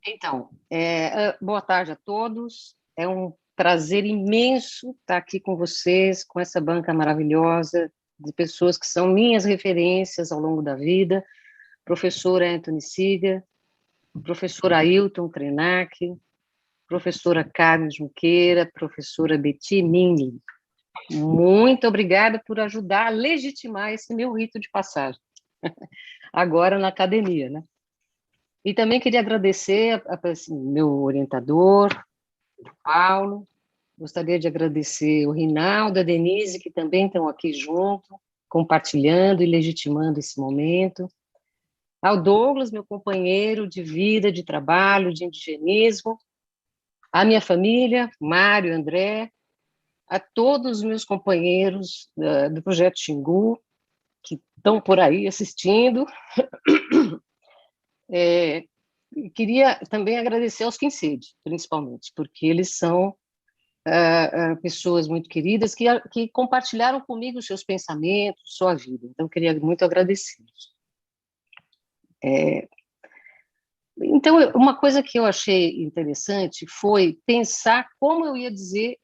Então, boa tarde a todos. É um prazer imenso estar aqui com vocês, com essa banca maravilhosa de pessoas que são minhas referências ao longo da vida. Professor Anthony Siga, professor Ailton Krenak, professora Carmen Junqueira, professora Betty Mingley. Muito obrigada por ajudar a legitimar esse meu rito de passagem, agora na academia, né? E também queria agradecer assim, meu orientador, Paulo. Gostaria de agradecer o Rinaldo, a Denise, que também estão aqui junto, compartilhando e legitimando esse momento. Ao Douglas, meu companheiro de vida, de trabalho, de indigenismo. A minha família, Mário, André. A todos os meus companheiros do Projeto Xingu, que estão por aí assistindo. Queria também agradecer aos Quincede, principalmente, porque eles são pessoas muito queridas que compartilharam comigo os seus pensamentos, sua vida. Então, queria muito agradecê-los. Então, uma coisa que eu achei interessante foi pensar como eu ia dizer,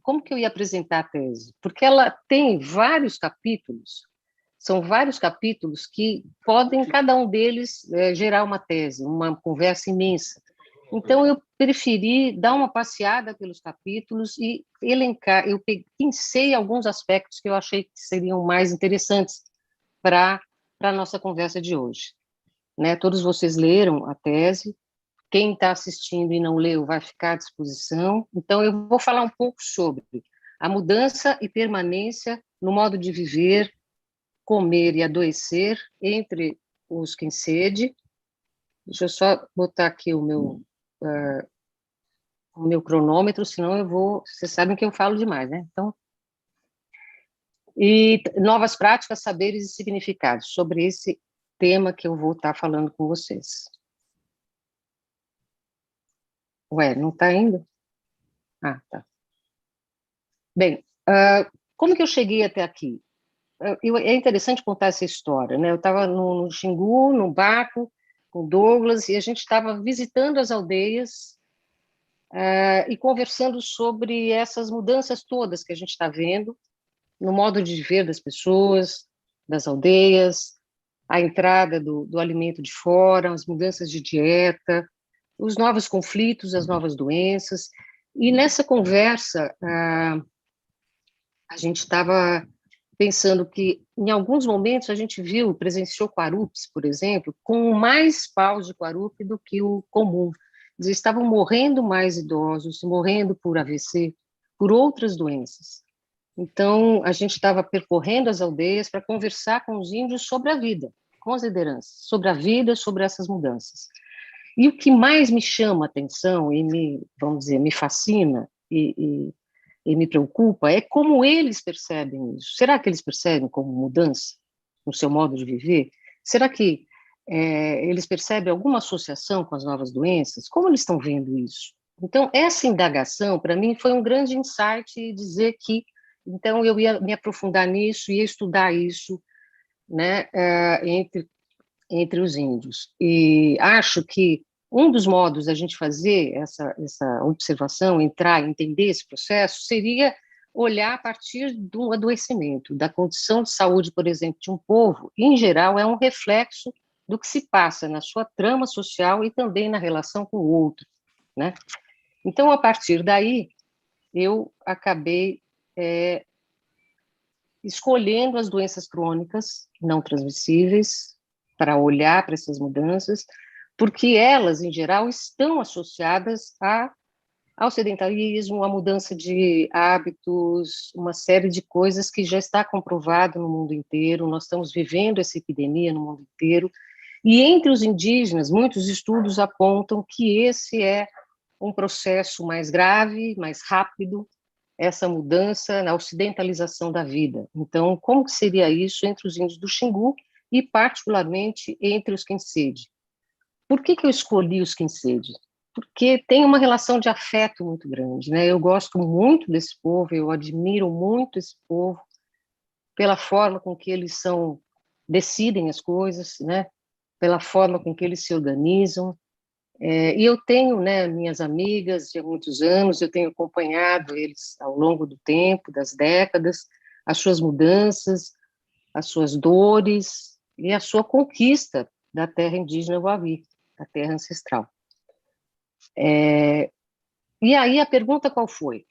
como que eu ia apresentar a tese, porque ela tem vários capítulos, são vários capítulos que podem, cada um deles, gerar uma tese, uma conversa imensa. Então, eu preferi dar uma passeada pelos capítulos e elencar, eu pensei alguns aspectos que eu achei que seriam mais interessantes para a nossa conversa de hoje. Né? Todos vocês leram a tese, quem está assistindo e não leu vai ficar à disposição. Então, eu vou falar um pouco sobre a mudança e permanência no modo de viver, comer e adoecer entre os Quincede. Deixa eu só botar aqui o meu cronômetro, senão eu vou... Vocês sabem que eu falo demais, né? Então, e novas práticas, saberes e significados, sobre esse tema que eu vou estar falando com vocês. Ué, não está indo? Ah, tá. Bem, como que eu cheguei até aqui? É interessante contar essa história, né? Eu estava no Xingu, no barco, com Douglas, e a gente estava visitando as aldeias e conversando sobre essas mudanças todas que a gente está vendo no modo de viver das pessoas, das aldeias, a entrada do alimento de fora, as mudanças de dieta, os novos conflitos, as novas doenças. E nessa conversa, a gente estava pensando que, em alguns momentos, a gente presenciou Quarupes, por exemplo, com mais paus de Quarupe do que o comum. Eles estavam morrendo mais idosos, morrendo por AVC, por outras doenças. Então, a gente estava percorrendo as aldeias para conversar com os índios sobre a vida, com as lideranças, sobre a vida, sobre essas mudanças. E o que mais me chama a atenção e vamos dizer, me fascina e me preocupa é como eles percebem isso. Será que eles percebem como mudança no seu modo de viver? Será que eles percebem alguma associação com as novas doenças? Como eles estão vendo isso? Então, essa indagação, para mim, foi um grande insight dizer que, então, eu ia me aprofundar nisso, ia estudar isso, né, entre os índios. E acho que um dos modos da gente fazer essa observação, entrar, entender esse processo, seria olhar a partir do adoecimento, da condição de saúde, por exemplo, de um povo, em geral, é um reflexo do que se passa na sua trama social e também na relação com o outro, né? Então, a partir daí, eu acabei escolhendo as doenças crônicas não transmissíveis para olhar para essas mudanças, porque elas, em geral, estão associadas ao sedentarismo, à mudança de hábitos, uma série de coisas que já está comprovado no mundo inteiro. Nós estamos vivendo essa epidemia no mundo inteiro. E entre os indígenas, muitos estudos apontam que esse é um processo mais grave, mais rápido, essa mudança na ocidentalização da vida. Então, como que seria isso entre os índios do Xingu e, particularmente, entre os Quincede? Por que eu escolhi os Quincede? Porque tem uma relação de afeto muito grande, né? Eu gosto muito desse povo, eu admiro muito esse povo pela forma com que eles decidem as coisas, né? Pela forma com que eles se organizam. E eu tenho, né, minhas amigas de há muitos anos, eu tenho acompanhado eles ao longo do tempo, das décadas, as suas mudanças, as suas dores e a sua conquista da terra indígena Wari, da terra ancestral. E aí a pergunta qual foi?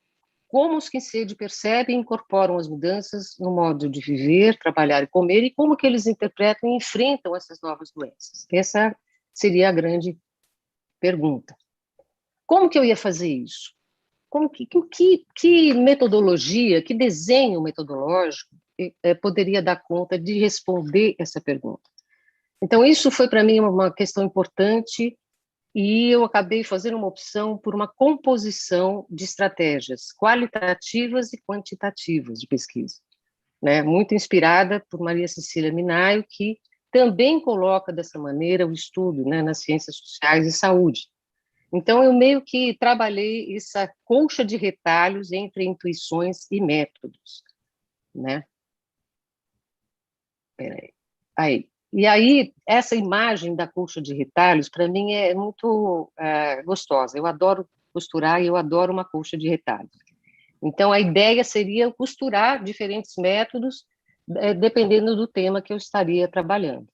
Como os Kinsede percebem e incorporam as mudanças no modo de viver, trabalhar e comer, e como que eles interpretam e enfrentam essas novas doenças? Essa seria a grande pergunta. Como que eu ia fazer isso? Que metodologia, que desenho metodológico poderia dar conta de responder essa pergunta? Então, isso foi para mim uma questão importante e eu acabei fazendo uma opção por uma composição de estratégias qualitativas e quantitativas de pesquisa, né? Muito inspirada por Maria Cecília Minayo, que também coloca dessa maneira o estudo, né, nas ciências sociais e saúde. Então, eu meio que trabalhei essa colcha de retalhos entre intuições e métodos, né? Peraí. Aí. E aí, essa imagem da colcha de retalhos, para mim, é muito gostosa. Eu adoro costurar e eu adoro uma colcha de retalhos. Então, a ideia seria costurar diferentes métodos, dependendo do tema que eu estaria trabalhando.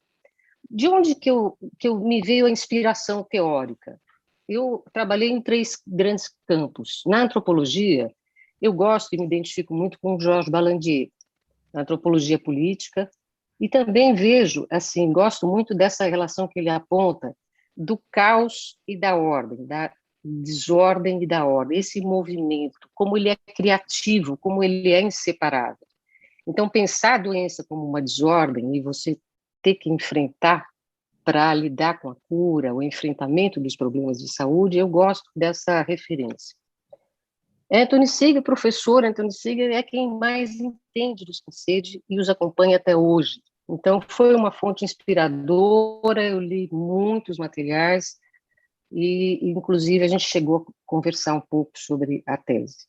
De onde que eu me veio a inspiração teórica? Eu trabalhei em 3 grandes campos. Na antropologia, eu gosto e me identifico muito com Georges Balandier, na antropologia política, e também vejo, assim, gosto muito dessa relação que ele aponta do caos e da ordem, da desordem e da ordem, esse movimento, como ele é criativo, como ele é inseparável. Então, pensar a doença como uma desordem e você ter que enfrentar para lidar com a cura, o enfrentamento dos problemas de saúde, eu gosto dessa referência. Anthony Seeger, professor Anthony Seeger, é quem mais entende dos Kinsede e os acompanha até hoje. Então, foi uma fonte inspiradora, eu li muitos materiais e, inclusive, a gente chegou a conversar um pouco sobre a tese.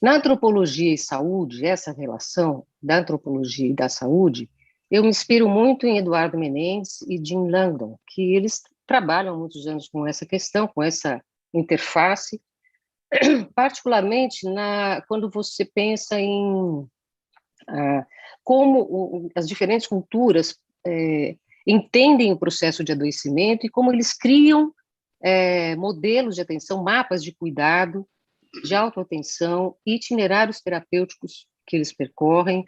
Na antropologia e saúde, essa relação da antropologia e da saúde, eu me inspiro muito em Eduardo Menezes e Jim Langdon, que eles trabalham há muitos anos com essa questão, com essa interface, particularmente quando você pensa em como as diferentes culturas entendem o processo de adoecimento e como eles criam modelos de atenção, mapas de cuidado, de autoatenção, itinerários terapêuticos que eles percorrem,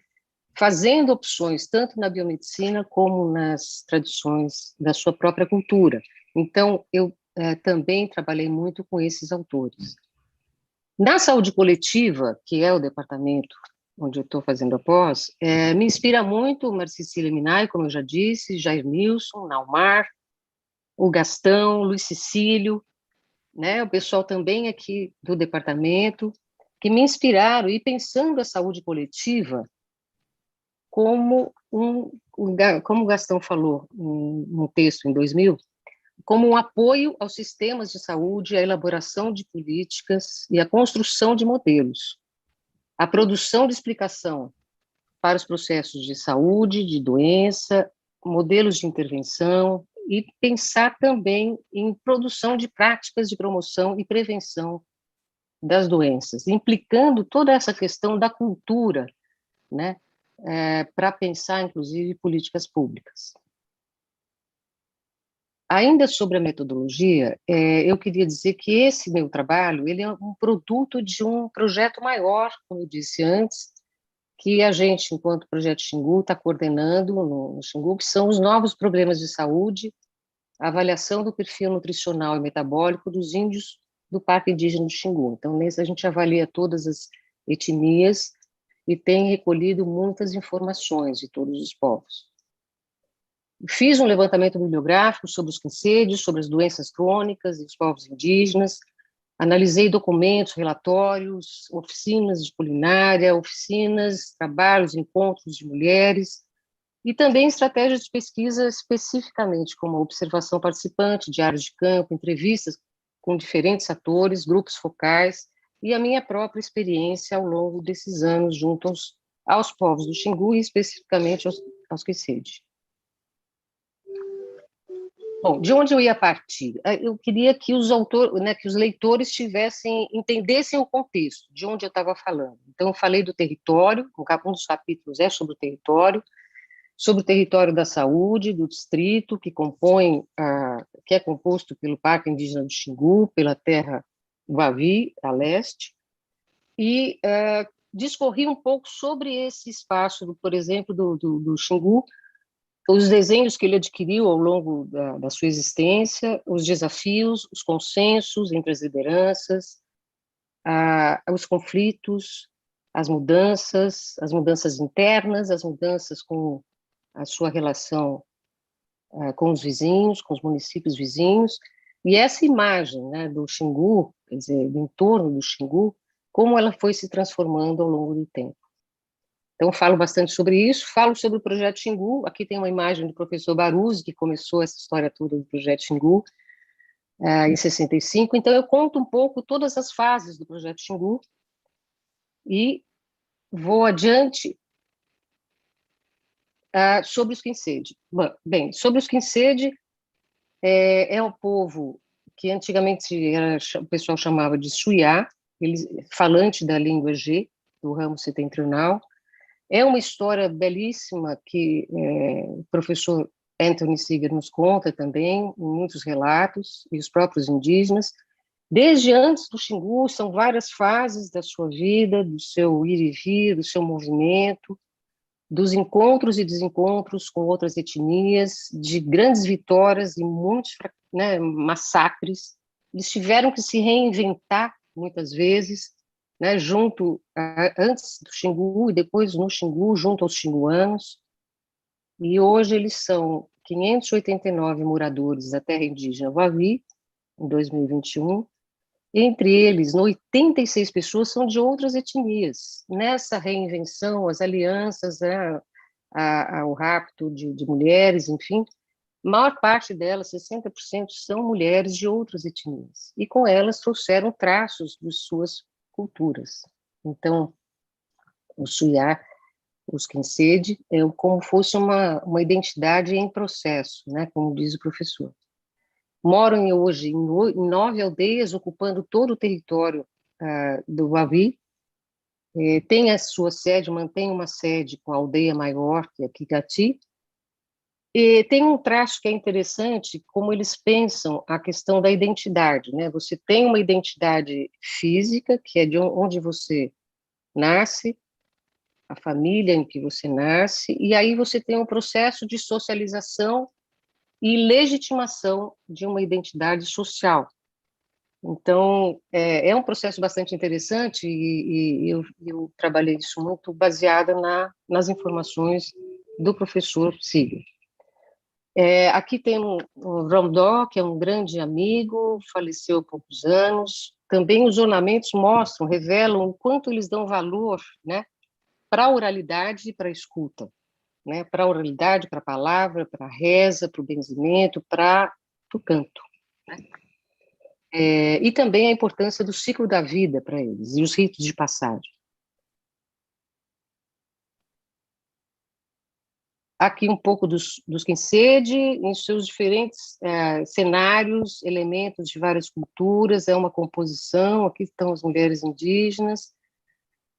fazendo opções tanto na biomedicina como nas tradições da sua própria cultura. Então, eu também trabalhei muito com esses autores. Na saúde coletiva, que é o departamento onde eu estou fazendo a pós, me inspira muito Marcicília Minay, como eu já disse, Jair Nilson, Naumar, o Gastão, Luiz Cecílio, né, o pessoal também aqui do departamento, que me inspiraram, e pensando a saúde coletiva como como o Gastão falou num texto em 2000, como um apoio aos sistemas de saúde, a elaboração de políticas e a construção de modelos, a produção de explicação para os processos de saúde, de doença, modelos de intervenção, e pensar também em produção de práticas de promoção e prevenção das doenças, implicando toda essa questão da cultura, né, para pensar, inclusive, políticas públicas. Ainda sobre a metodologia, eu queria dizer que esse meu trabalho ele é um produto de um projeto maior, como eu disse antes, que a gente, enquanto Projeto Xingu, está coordenando no Xingu, que são os novos problemas de saúde, a avaliação do perfil nutricional e metabólico dos índios do Parque Indígena do Xingu. Então, nesse a gente avalia todas as etnias e tem recolhido muitas informações de todos os povos. Fiz um levantamento bibliográfico sobre os quincêdios, sobre as doenças crônicas e os povos indígenas, analisei documentos, relatórios, oficinas de culinária, oficinas, trabalhos, encontros de mulheres, e também estratégias de pesquisa especificamente, como a observação participante, diários de campo, entrevistas com diferentes atores, grupos focais, e a minha própria experiência ao longo desses anos junto aos povos do Xingu e especificamente aos Quincede. Bom, de onde eu ia partir? Eu queria que os autores, né, que os leitores entendessem o contexto, de onde eu estava falando. Então, eu falei do território, um dos capítulos é sobre o território da saúde, do distrito, que é composto pelo Parque Indígena do Xingu, pela terra Guavi, a leste, e discorri um pouco sobre esse espaço, por exemplo, do Xingu, os desenhos que ele adquiriu ao longo da sua existência, os desafios, os consensos entre as lideranças, os conflitos, as mudanças internas, as mudanças com a sua relação com os vizinhos, com os municípios vizinhos, e essa imagem, né, do Xingu, quer dizer, do entorno do Xingu, como ela foi se transformando ao longo do tempo. Então, falo bastante sobre isso, falo sobre o Projeto Xingu, aqui tem uma imagem do professor Baruzzi, que começou essa história toda do Projeto Xingu, em 65, então eu conto um pouco todas as fases do Projeto Xingu, e vou adiante sobre os Quincede. Bem, sobre os Quincede, é um povo que antigamente o pessoal chamava de Xuyá, falante da língua G, do ramo setentrional. É uma história belíssima que o professor Anthony Seeger nos conta também, em muitos relatos, e os próprios indígenas. Desde antes do Xingu, são várias fases da sua vida, do seu ir e vir, do seu movimento, dos encontros e desencontros com outras etnias, de grandes vitórias e muitos, né, massacres. Eles tiveram que se reinventar muitas vezes, né, antes do Xingu e depois no Xingu, junto aos xinguanos. E hoje eles são 589 moradores da terra indígena Wavi, em 2021. Entre eles, 86 pessoas são de outras etnias. Nessa reinvenção, as alianças, né, ao rapto de mulheres, enfim, a maior parte delas, 60%, são mulheres de outras etnias. E com elas trouxeram traços de suas culturas. Então, o Suyá, os Quincede, é como fosse uma identidade em processo, né, como diz o professor. Moram hoje em 9 aldeias, ocupando todo o território do Wavi. Tem a sua sede, mantém uma sede com a aldeia maior, que é Kikati. E tem um traço que é interessante, como eles pensam a questão da identidade, né? Você tem uma identidade física, que é de onde você nasce, a família em que você nasce, e aí você tem um processo de socialização e legitimação de uma identidade social. Então, é um processo bastante interessante e eu trabalhei isso muito baseada nas informações do professor Seeger. Aqui tem o Rondó, que é um grande amigo, faleceu há poucos anos. Também os ornamentos revelam o quanto eles dão valor, né, para a oralidade e para a escuta, né, para a oralidade, para a palavra, para a reza, para o benzimento, para o canto, né? E também a importância do ciclo da vida para eles, e os ritos de passagem. Aqui um pouco dos Quincede, em seus diferentes cenários, elementos de várias culturas, é uma composição, aqui estão as mulheres indígenas,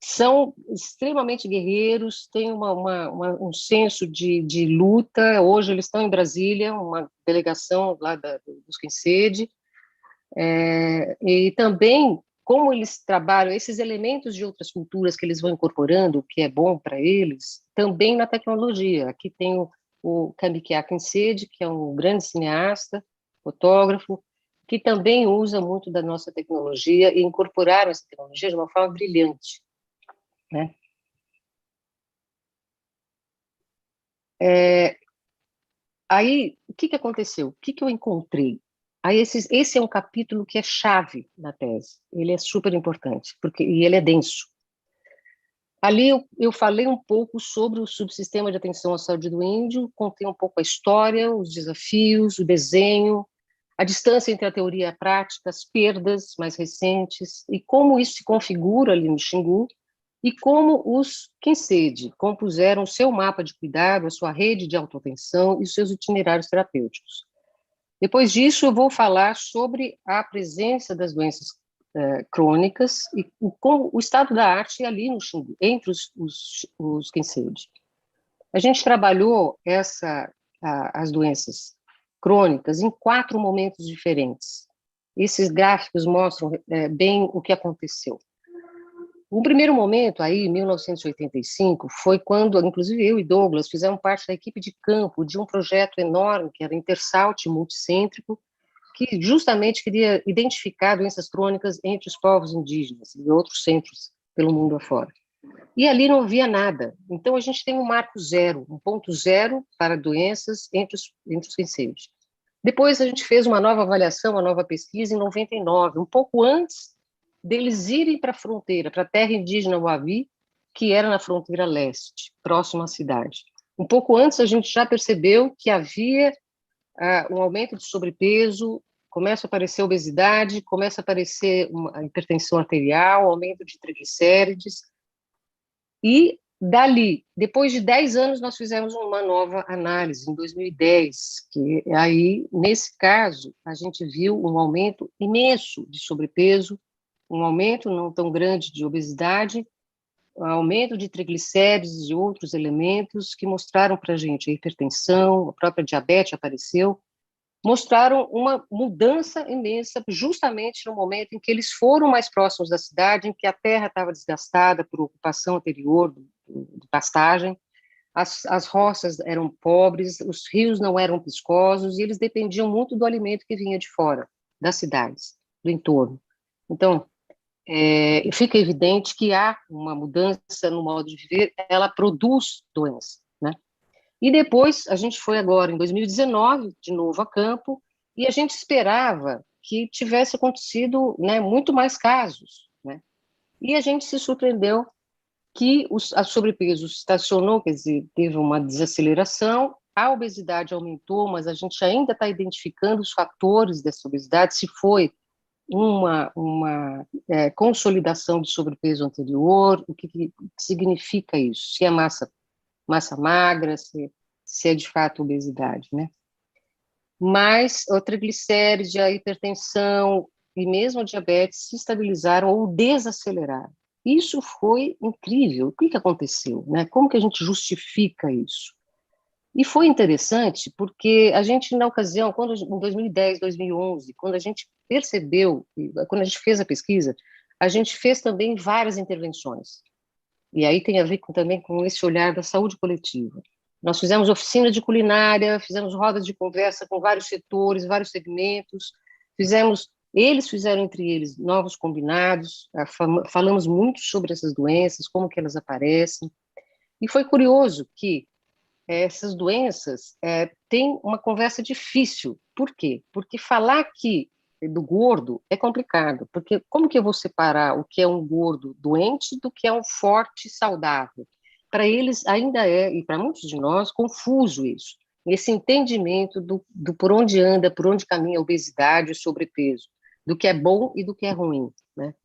são extremamente guerreiros, têm um senso de luta. Hoje eles estão em Brasília, uma delegação lá dos Quincede, e também como eles trabalham esses elementos de outras culturas que eles vão incorporando, que é bom para eles, também na tecnologia. Aqui tem o Kambikia Kinsede, que é um grande cineasta, fotógrafo, que também usa muito da nossa tecnologia e incorporaram essa tecnologia de uma forma brilhante, né? Aí, o que aconteceu? O que eu encontrei? Aí, esse é um capítulo que é chave na tese. Ele é super importante, e ele é denso. Ali eu falei um pouco sobre o subsistema de atenção à saúde do índio, contei um pouco a história, os desafios, o desenho, a distância entre a teoria e a prática, as perdas mais recentes, e como isso se configura ali no Xingu, e como os Quincede compuseram o seu mapa de cuidado, a sua rede de autoatenção e os seus itinerários terapêuticos. Depois disso, eu vou falar sobre a presença das doenças crônicas e como o estado da arte ali no Xingu, entre os Kinseed. A gente trabalhou as doenças crônicas em 4 momentos diferentes. Esses gráficos mostram bem o que aconteceu. O primeiro momento, aí, em 1985, foi quando, inclusive, eu e Douglas fizemos parte da equipe de campo de um projeto enorme, que era Intersalt multicêntrico, que justamente queria identificar doenças crônicas entre os povos indígenas e outros centros pelo mundo afora. E ali não havia nada. Então, a gente tem um marco zero, um ponto zero para doenças entre os incêndios. Depois, a gente fez uma nova avaliação, uma nova pesquisa em 99, um pouco antes deles irem para a fronteira, para a terra indígena Wavi, que era na fronteira leste, próximo à cidade. Um pouco antes, a gente já percebeu que havia um aumento de sobrepeso, começa a aparecer obesidade, começa a aparecer uma hipertensão arterial, aumento de triglicérides, e dali, depois de 10 anos, nós fizemos uma nova análise, em 2010, que aí, nesse caso, a gente viu um aumento imenso de sobrepeso, um aumento não tão grande de obesidade, um aumento de triglicérides e outros elementos que mostraram para a gente a hipertensão, a própria diabetes apareceu, mostraram uma mudança imensa, justamente no momento em que eles foram mais próximos da cidade, em que a terra estava desgastada por ocupação anterior de pastagem, as roças eram pobres, os rios não eram viscosos, e eles dependiam muito do alimento que vinha de fora, das cidades, do entorno. Então, fica evidente que há uma mudança no modo de viver, ela produz doença, né? E depois, a gente foi agora, em 2019, de novo a campo, e a gente esperava que tivesse acontecido, né, muito mais casos, né? E a gente se surpreendeu que a sobrepeso estacionou, quer dizer, teve uma desaceleração, a obesidade aumentou, mas a gente ainda está identificando os fatores dessa obesidade, se foi uma consolidação de sobrepeso anterior, o que significa isso? Se é massa magra, se é de fato obesidade, né? Mas o triglicéride, a hipertensão e mesmo a diabetes se estabilizaram ou desaceleraram. Isso foi incrível. O que aconteceu, né? Como que a gente justifica isso? E foi interessante porque a gente, na ocasião, em 2010, 2011, quando a gente percebeu, quando a gente fez a pesquisa, a gente fez também várias intervenções. E aí tem a ver também com esse olhar da saúde coletiva. Nós fizemos oficina de culinária, fizemos rodas de conversa com vários setores, vários segmentos, eles fizeram entre eles novos combinados, falamos muito sobre essas doenças, como que elas aparecem, e foi curioso que essas doenças têm uma conversa difícil. Por quê? Porque falar que do gordo é complicado, porque como que eu vou separar o que é um gordo doente do que é um forte saudável? Para eles ainda e para muitos de nós, confuso isso, esse entendimento do por onde anda, por onde caminha a obesidade e o sobrepeso, do que é bom e do que é ruim, né?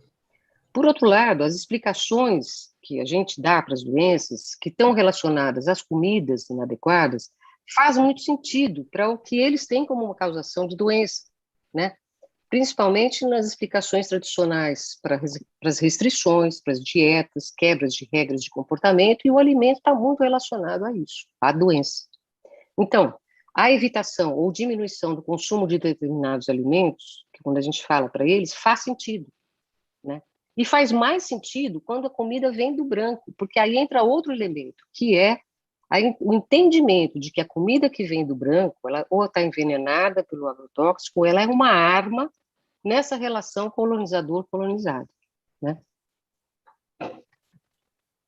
Por outro lado, as explicações que a gente dá para as doenças que estão relacionadas às comidas inadequadas faz muito sentido para o que eles têm como uma causação de doença, né? Principalmente nas explicações tradicionais para as restrições, para as dietas, quebras de regras de comportamento, e o alimento está muito relacionado a isso, à doença. Então, a evitação ou diminuição do consumo de determinados alimentos, que quando a gente fala para eles, faz sentido, né? E faz mais sentido quando a comida vem do branco, porque aí entra outro elemento, que é o entendimento de que a comida que vem do branco, ela ou está envenenada pelo agrotóxico, ou ela é uma arma nessa relação colonizador-colonizado, né?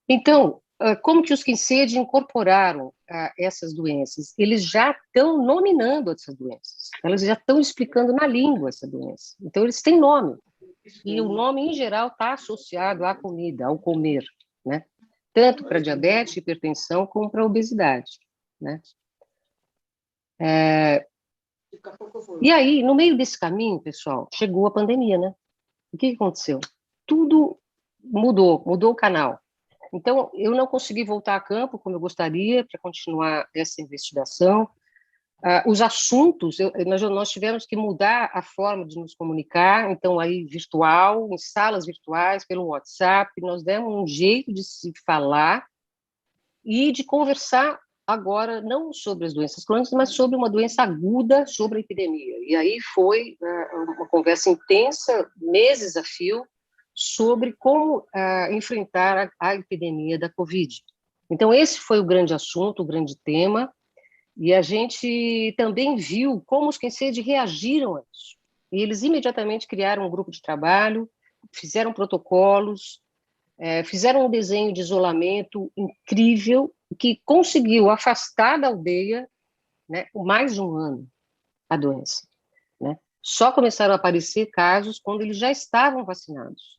Então, como que os Kinsey incorporaram essas doenças? Eles já estão nominando essas doenças, eles já estão explicando na língua essa doença. Então, eles têm nome. E o nome, em geral, está associado à comida, ao comer, né? Tanto para diabetes, hipertensão, como para obesidade, né? E aí, no meio desse caminho, pessoal, chegou a pandemia, né? O que aconteceu? Tudo mudou o canal. Então, eu não consegui voltar a campo como eu gostaria para continuar essa investigação. Os assuntos, nós tivemos que mudar a forma de nos comunicar, então, aí, virtual, em salas virtuais, pelo WhatsApp, nós demos um jeito de se falar e de conversar agora, não sobre as doenças crônicas, mas sobre uma doença aguda, sobre a epidemia. E aí foi uma conversa intensa, meses a fio, sobre como enfrentar a epidemia da Covid. Então, esse foi o grande assunto, o grande tema, e a gente também viu como os Kensei reagiram a isso. E eles imediatamente criaram um grupo de trabalho, fizeram protocolos, fizeram um desenho de isolamento incrível, que conseguiu afastar da aldeia, né, mais de um ano a doença. Né? Só começaram a aparecer casos quando eles já estavam vacinados,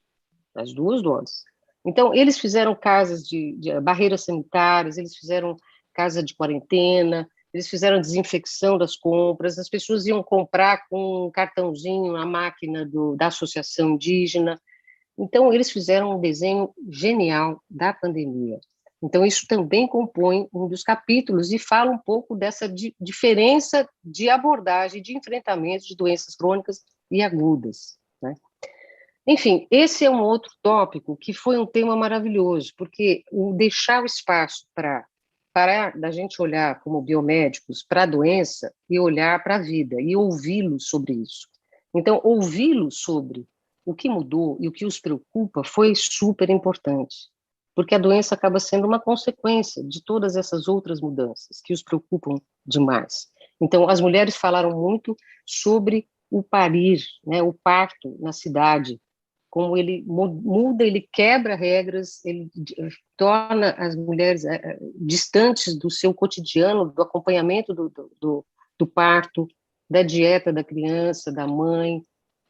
as 2 doses. Então, eles fizeram casas de barreiras sanitárias, eles fizeram casa de quarentena, eles fizeram desinfecção das compras, as pessoas iam comprar com um cartãozinho na máquina da associação indígena. Então, eles fizeram um desenho genial da pandemia. Então, isso também compõe um dos capítulos e fala um pouco dessa diferença de abordagem, de enfrentamento de doenças crônicas e agudas, né? Enfim, esse é um outro tópico que foi um tema maravilhoso, porque o deixar o espaço para parar da gente olhar como biomédicos para a doença e olhar para a vida e ouvi-los sobre isso. Então, ouvi-los sobre o que mudou e o que os preocupa foi super importante, porque a doença acaba sendo uma consequência de todas essas outras mudanças que os preocupam demais. Então, as mulheres falaram muito sobre o parir, né, o parto na cidade, como ele muda, ele quebra regras, ele torna as mulheres distantes do seu cotidiano, do acompanhamento do parto, da dieta da criança, da mãe,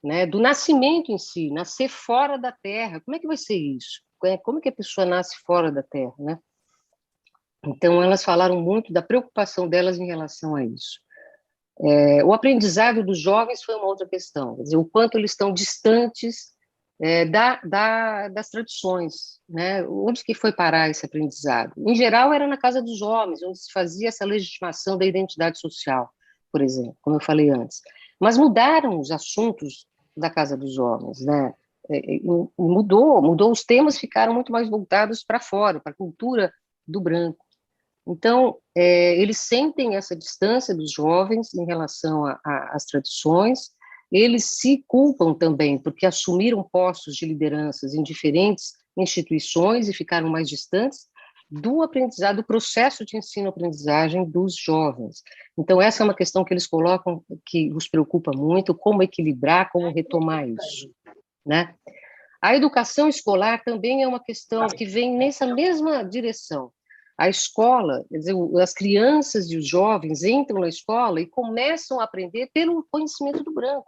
né, do nascimento em si, nascer fora da terra. Como é que vai ser isso? Como é que a pessoa nasce fora da terra, né? Então, elas falaram muito da preocupação delas em relação a isso. O aprendizado dos jovens foi uma outra questão, quer dizer, o quanto eles estão distantes das tradições, né? Onde que foi parar esse aprendizado? Em geral, era na casa dos homens, onde se fazia essa legitimação da identidade social, por exemplo, como eu falei antes. Mas mudaram os assuntos da casa dos homens, né? Mudou, os temas ficaram muito mais voltados para fora, para a cultura do branco. Então, eles sentem essa distância dos jovens em relação às tradições, eles se culpam também, porque assumiram postos de lideranças em diferentes instituições e ficaram mais distantes do aprendizado, do processo de ensino-aprendizagem dos jovens. Então, essa é uma questão que eles colocam, que os preocupa muito, como equilibrar, como retomar isso, né? A educação escolar também é uma questão que vem nessa mesma direção. A escola, quer dizer, as crianças e os jovens entram na escola e começam a aprender pelo conhecimento do branco.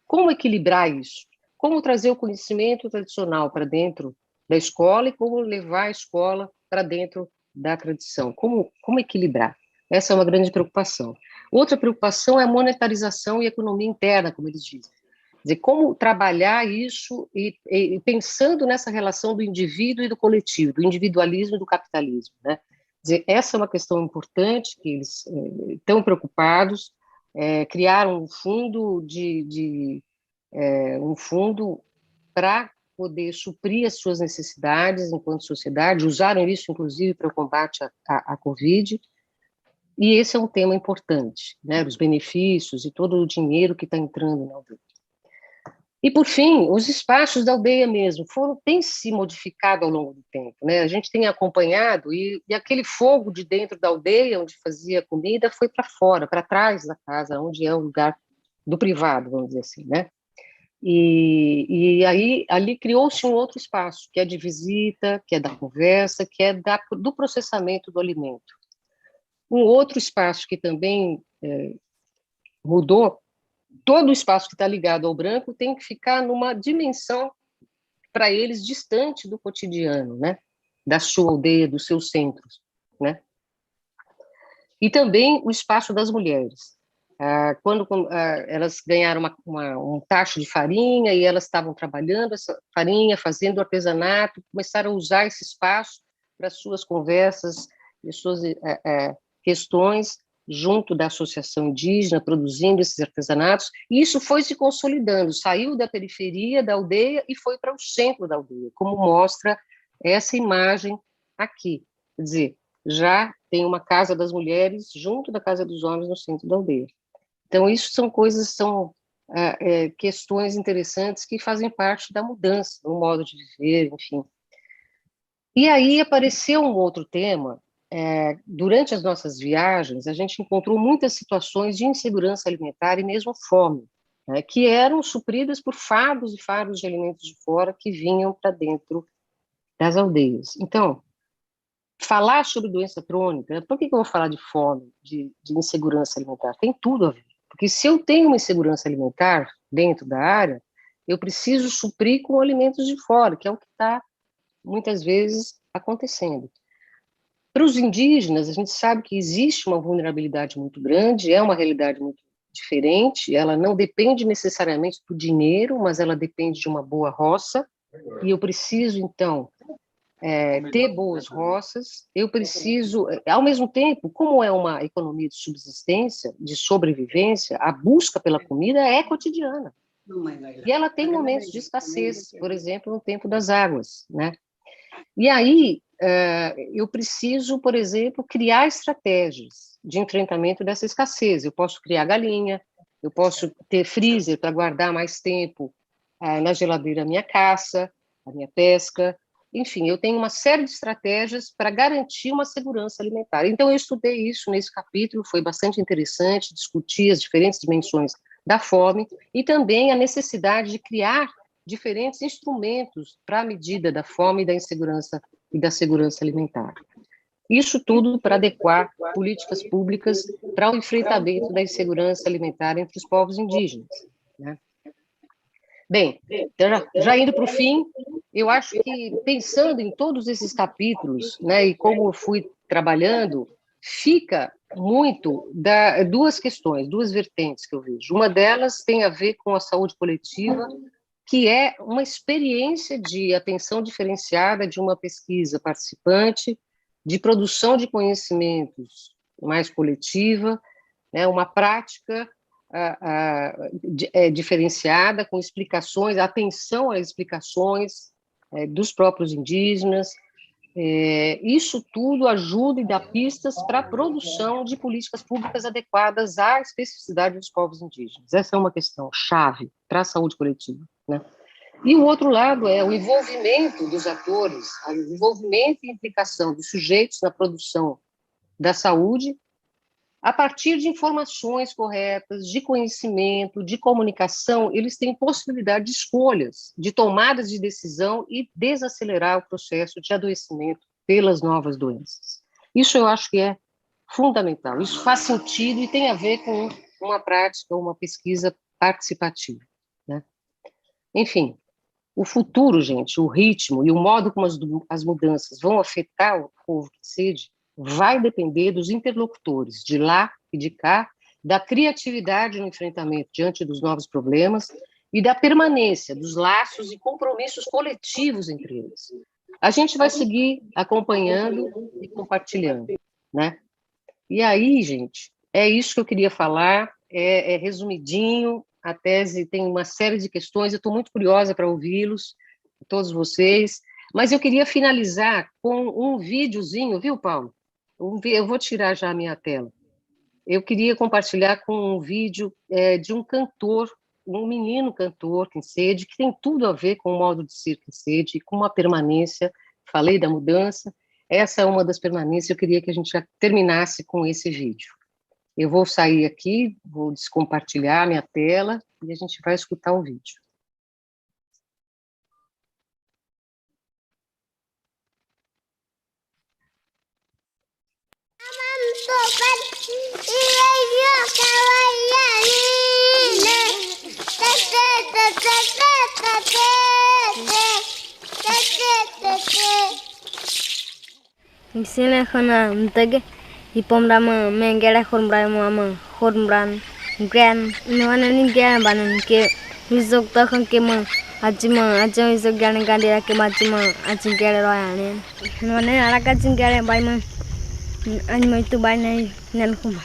Como equilibrar isso? Como trazer o conhecimento tradicional para dentro da escola e como levar a escola para dentro da tradição? Como equilibrar? Essa é uma grande preocupação. Outra preocupação é a monetarização e a economia interna, como eles dizem. Quer dizer, como trabalhar isso e pensando nessa relação do indivíduo e do coletivo, do individualismo e do capitalismo, né? Quer dizer, essa é uma questão importante que eles estão preocupados, criaram um fundo para poder suprir as suas necessidades enquanto sociedade, usaram isso, inclusive, para o combate à Covid, e esse é um tema importante, né, os benefícios e todo o dinheiro que está entrando na aldeia. E, por fim, os espaços da aldeia mesmo têm se modificado ao longo do tempo, né? A gente tem acompanhado e aquele fogo de dentro da aldeia, onde fazia comida, foi para fora, para trás da casa, onde é o lugar do privado, vamos dizer assim, né? E aí ali criou-se um outro espaço, que é de visita, que é da conversa, que é do processamento do alimento. Um outro espaço que também mudou, todo o espaço que está ligado ao branco tem que ficar numa dimensão, para eles, distante do cotidiano, né? Da sua aldeia, dos seus centros, né? E também o espaço das mulheres. Quando elas ganharam um tacho de farinha e elas estavam trabalhando essa farinha, fazendo artesanato, começaram a usar esse espaço para suas conversas e suas questões, junto da associação indígena, produzindo esses artesanatos, e isso foi se consolidando, saiu da periferia da aldeia e foi para o centro da aldeia, como mostra essa imagem aqui. Quer dizer, já tem uma casa das mulheres junto da casa dos homens no centro da aldeia. Então, isso são coisas, são questões interessantes que fazem parte da mudança, do modo de viver, enfim. E aí apareceu um outro tema. Durante as nossas viagens, a gente encontrou muitas situações de insegurança alimentar e mesmo fome, né, que eram supridas por fardos e fardos de alimentos de fora que vinham para dentro das aldeias. Então, falar sobre doença crônica, por que eu vou falar de fome, de insegurança alimentar? Tem tudo a ver. Porque se eu tenho uma insegurança alimentar dentro da área, eu preciso suprir com alimentos de fora, que é o que está, muitas vezes, acontecendo. Para os indígenas, a gente sabe que existe uma vulnerabilidade muito grande, é uma realidade muito diferente, ela não depende necessariamente do dinheiro, mas ela depende de uma boa roça, e eu preciso, então, ter boas roças, eu preciso, ao mesmo tempo, como é uma economia de subsistência, de sobrevivência, a busca pela comida é cotidiana. E ela tem momentos de escassez, por exemplo, no tempo das águas, né? E aí, eu preciso, por exemplo, criar estratégias de enfrentamento dessa escassez. Eu posso criar galinha, eu posso ter freezer para guardar mais tempo na geladeira a minha caça, a minha pesca. Enfim, eu tenho uma série de estratégias para garantir uma segurança alimentar. Então, eu estudei isso nesse capítulo, foi bastante interessante, discutir as diferentes dimensões da fome e também a necessidade de criar diferentes instrumentos para a medida da fome e da insegurança e da segurança alimentar. Isso tudo para adequar políticas públicas para o enfrentamento da insegurança alimentar entre os povos indígenas, né? Bem, já indo para o fim, eu acho que, pensando em todos esses capítulos, né, e como eu fui trabalhando, fica muito duas questões, duas vertentes que eu vejo. Uma delas tem a ver com a saúde coletiva, que é uma experiência de atenção diferenciada de uma pesquisa participante, de produção de conhecimentos mais coletiva, né, uma prática diferenciada, com explicações, atenção às explicações dos próprios indígenas. Isso tudo ajuda e dá pistas para a produção de políticas públicas adequadas à especificidade dos povos indígenas. Essa é uma questão chave para a saúde coletiva, né? E o outro lado é o envolvimento dos atores, o envolvimento e implicação dos sujeitos na produção da saúde, a partir de informações corretas, de conhecimento, de comunicação, eles têm possibilidade de escolhas, de tomadas de decisão e desacelerar o processo de adoecimento pelas novas doenças. Isso eu acho que é fundamental, isso faz sentido e tem a ver com uma prática, uma pesquisa participativa, né? Enfim, o futuro, gente, o ritmo e o modo como as mudanças vão afetar o povo que sede vai depender dos interlocutores, de lá e de cá, da criatividade no enfrentamento diante dos novos problemas e da permanência dos laços e compromissos coletivos entre eles. A gente vai seguir acompanhando e compartilhando, né? E aí, gente, é isso que eu queria falar, é resumidinho, a tese tem uma série de questões, eu estou muito curiosa para ouvi-los, todos vocês, mas eu queria finalizar com um videozinho, viu, Paulo? Eu vou tirar já a minha tela. Eu queria compartilhar com um vídeo de um cantor, um menino cantor, Kinsede, que tem tudo a ver com o modo de ser Kinsede, com uma permanência, falei da mudança, essa é uma das permanências, eu queria que a gente já terminasse com esse vídeo. Eu vou sair aqui, vou descompartilhar minha tela e a gente vai escutar o vídeo. Sine khana mtage ipomra ma mengera khormbra ma khormbran gran nwana ni gan banan ke wisok ta khon ke ma ajima wisok gan gandira ke majima ajin gere royane nwana ala ka jin gere bai ma anmai tu bai nai nan khuma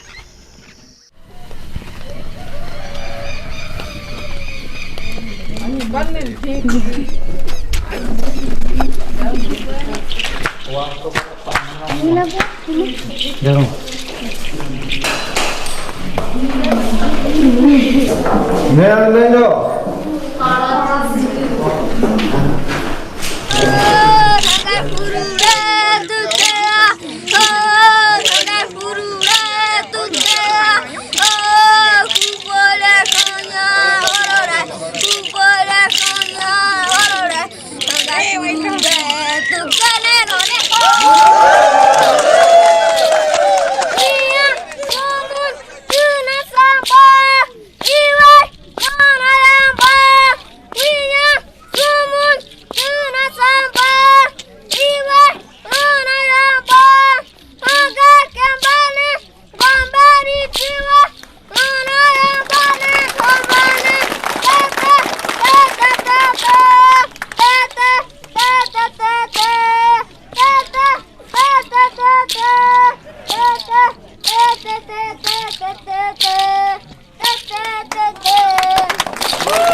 Woo!